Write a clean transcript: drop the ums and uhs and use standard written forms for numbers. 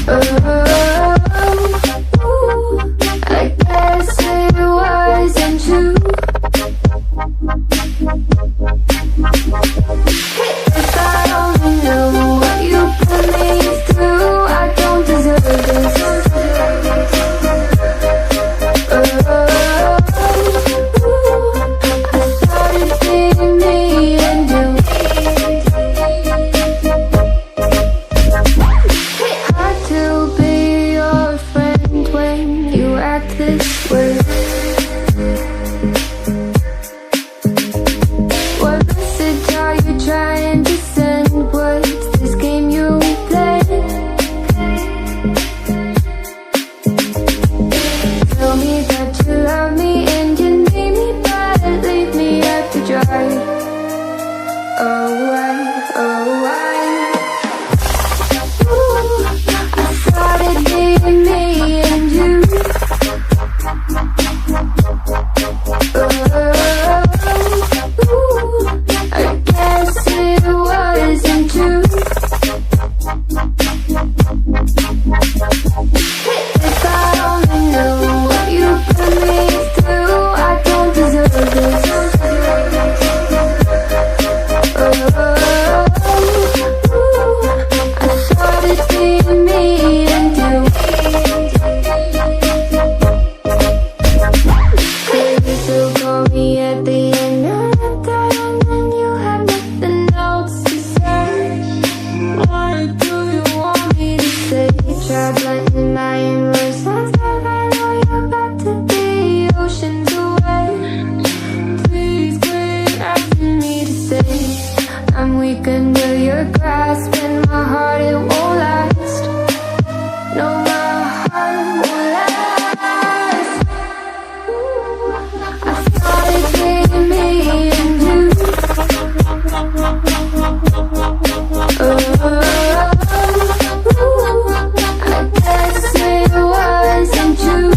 I guess it wasn't true. If I only knew what you put me through, I don't deserve this. I thought it'd be me and you. It's hard to be your friend when you act this way. What message are you trying to send? What's this game you play? Tell me that you love me and you need me, but leave me out to dry. Oh, why? Ooh, I thought it'd be me and you. I guess it wasn't true. If I only knew what you put me through, I don't deserve this. I thought it'd be me and you. Baby, so call me at the end of the day, and then you have nothing else to say. What do you want me to say? Try blending my inverse lines, I know you're about to be oceans away. Please quit asking me to stay. I'm weak under your grasp, and my heart, it won't last. No, my heart won't last. I thought it'd be me and you. I guess it wasn't true.